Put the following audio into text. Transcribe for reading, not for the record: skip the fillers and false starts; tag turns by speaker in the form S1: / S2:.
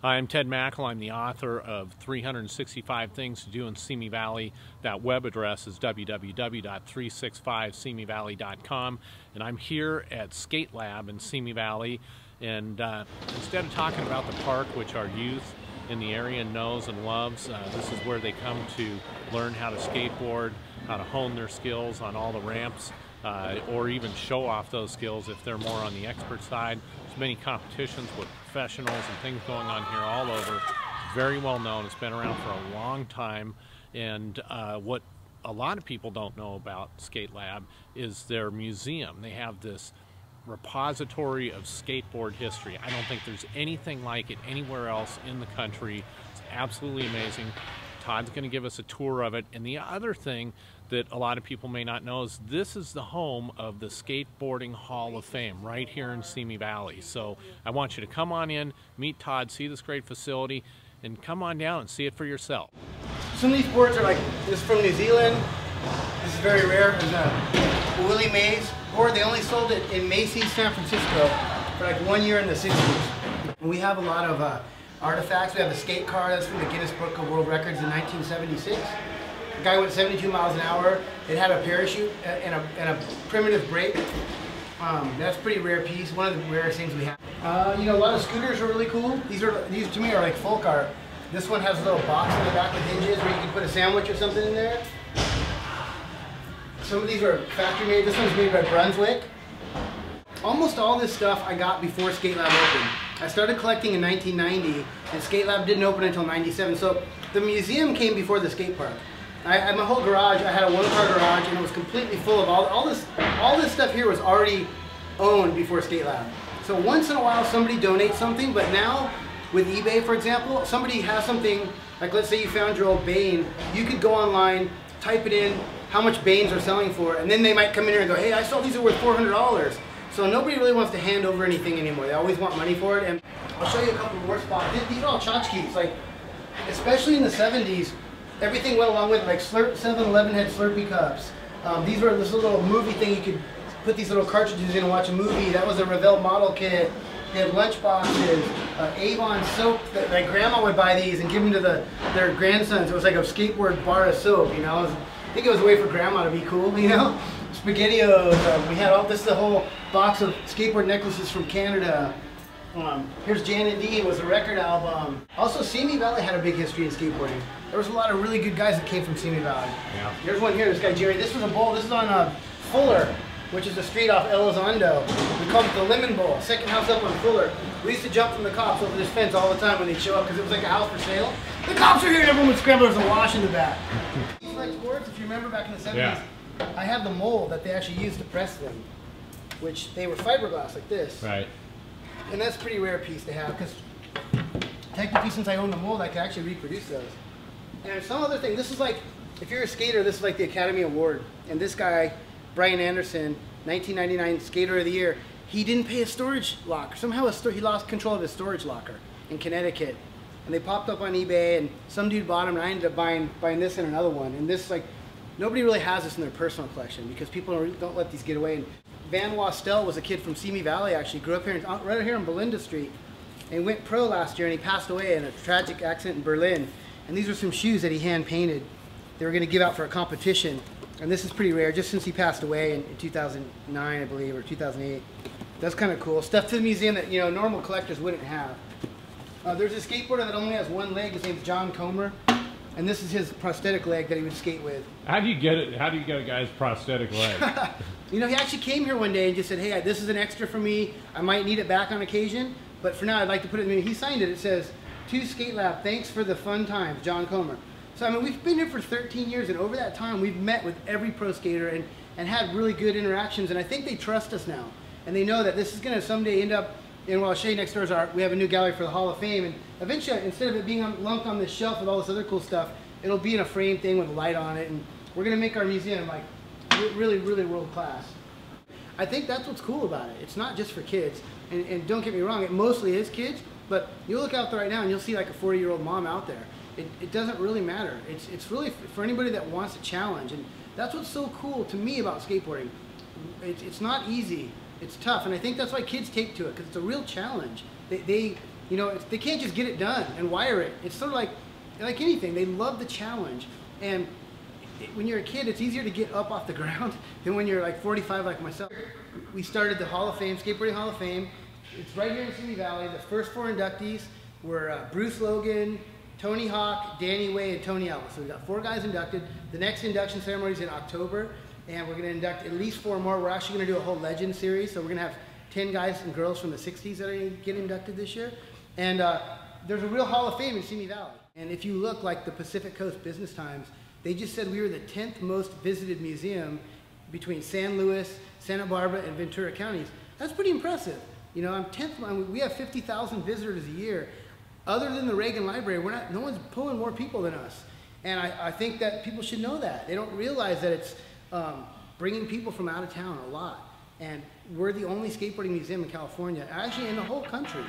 S1: Hi, I'm Ted Mackel. I'm the author of 365 Things to Do in Simi Valley. That web address is www.365simivalley.com. And I'm here at Skatelab in Simi Valley. And instead of talking about the park, which our youth in the area knows and loves, this is where they come to learn how to skateboard, how to hone their skills on all the ramps, or even show off those skills if they're more on the expert side. There's many competitions with professionals and things going on here all over. Very well known. It's been around for a long time. And what a lot of people don't know about Skatelab is their museum. They have this repository of skateboard history. I don't think there's anything like it anywhere else in the country. It's absolutely amazing. Todd's going to give us a tour of it. And the other thing that a lot of people may not know is this is the home of the Skateboarding Hall of Fame right here in Simi Valley. So I want you to come on in, meet Todd, see this great facility, and come on down and see it for yourself.
S2: Some of these boards are like, this is from New Zealand. This is very rare. There's a Willie Mays board. They only sold it in Macy's, San Francisco for like 1 year in the 60s. And we have a lot of artifacts. We have a skate car that's from the Guinness Book of World Records in 1976. The guy went 72 miles an hour. It had a parachute and a primitive brake. That's a pretty rare piece. One of the rarest things we have. You know, a lot of scooters are really cool. These to me are like folk art. This one has a little box in the back with hinges where you can put a sandwich or something in there. Some of these are factory made. This one's made by Brunswick. Almost all this stuff I got before Skatelab opened. I started collecting in 1990, and Skatelab didn't open until 97. So the museum came before the skate park. I had my whole garage. I had a one-car garage, and it was completely full of all this stuff here was already owned before Skatelab. So once in a while, somebody donates something. But now, with eBay, for example, somebody has something like, let's say you found your old Bane. You could go online, type it in, how much Banes are selling for, and then they might come in here and go, hey, I saw these are worth $400. So nobody really wants to hand over anything anymore. They always want money for it. And I'll show you a couple more spots. These are all tchotchkes. Like, especially in the 70s, everything went along with it. Like 7-Eleven had Slurpee cups. These were this little movie thing you could put these little cartridges in and watch a movie. That was a Revell model kit. They had lunch boxes, Avon soap. My grandma would buy these and give them to their grandsons. It was like a skateboard bar of soap, you know. I think it was a way for grandma to be cool, you know. SpaghettiOs. We had all this. The whole box of skateboard necklaces from Canada. Here's Janet D. Was a record album. Also, Simi Valley had a big history in skateboarding. There was a lot of really good guys that came from Simi Valley. Yeah. Here's one here. This guy Jerry. This was a bowl. This is on Fuller, which is a street off Elizondo. We called it the Lemon Bowl. Second house up on Fuller. We used to jump from the cops over this fence all the time when they'd show up because it was like a house for sale. The cops are here and everyone would scramble. There's a wash in the back. These like boards, if you remember back in the 70s, yeah. I have the mold that they actually used to press them, which they were fiberglass like this. Right. And that's a pretty rare piece to have because technically since I own the mold, I can actually reproduce those. And some other thing, this is like, if you're a skater, this is like the Academy Award. And this guy, Brian Anderson, 1999 Skater of the Year, he didn't pay a storage locker. Somehow he lost control of his storage locker in Connecticut. And they popped up on eBay and some dude bought them and I ended up buying this and another one. And this, like, nobody really has this in their personal collection because people don't let these get away. And Van Wastel was a kid from Simi Valley actually, grew up here, right here on Belinda Street, and went pro last year and he passed away in a tragic accident in Berlin. And these are some shoes that he hand painted. They were going to give out for a competition. And this is pretty rare, just since he passed away in 2009, I believe, or 2008. That's kind of cool. Stuff to the museum that, you know, normal collectors wouldn't have. There's a skateboarder that only has one leg. His name's John Comer. And this is his prosthetic leg that he would skate with.
S1: How do you get it? How do you get a guy's prosthetic leg?
S2: You know, he actually came here one day and just said, hey, this is an extra for me. I might need it back on occasion, but for now I'd like to put it in. He signed it. It says, to Skatelab, thanks for the fun times, John Comer. So, I mean, we've been here for 13 years, and over that time, we've met with every pro skater and had really good interactions, and I think they trust us now. And they know that this is going to someday end up, and what I'll show you next door is we have a new gallery for the Hall of Fame, and eventually, instead of it being lumped on this shelf with all this other cool stuff, it'll be in a frame thing with a light on it, and we're going to make our museum, like, really, really world class. I think that's what's cool about it. It's not just for kids, and don't get me wrong, it mostly is kids, but you look out there right now and you'll see like a 40-year-old mom out there. It doesn't really matter. It's really for anybody that wants a challenge, and that's what's so cool to me about skateboarding. It's not easy. It's tough, and I think that's why kids take to it, because it's a real challenge. They You know, they can't just get it done and wire it. It's sort of like anything. They love the challenge. And when you're a kid, it's easier to get up off the ground than when you're like 45 like myself. We started the Hall of Fame, Skateboarding Hall of Fame. It's right here in Simi Valley. The first 4 inductees were Bruce Logan, Tony Hawk, Danny Way, and Tony Ellis. So we got 4 guys inducted. The next induction ceremony is in October, and we're going to induct at least 4 more. We're actually going to do a whole legend series, so we're going to have 10 guys and girls from the 60s that are going to get inducted this year. And there's a real Hall of Fame in Simi Valley. And if you look like the Pacific Coast Business Times, they just said we were the 10th most visited museum between San Luis, Santa Barbara, and Ventura counties. That's pretty impressive. You know, I'm 10th. We have 50,000 visitors a year. Other than the Reagan Library, no one's pulling more people than us. And I think that people should know that. They don't realize that it's bringing people from out of town a lot. And we're the only skateboarding museum in California, actually in the whole country.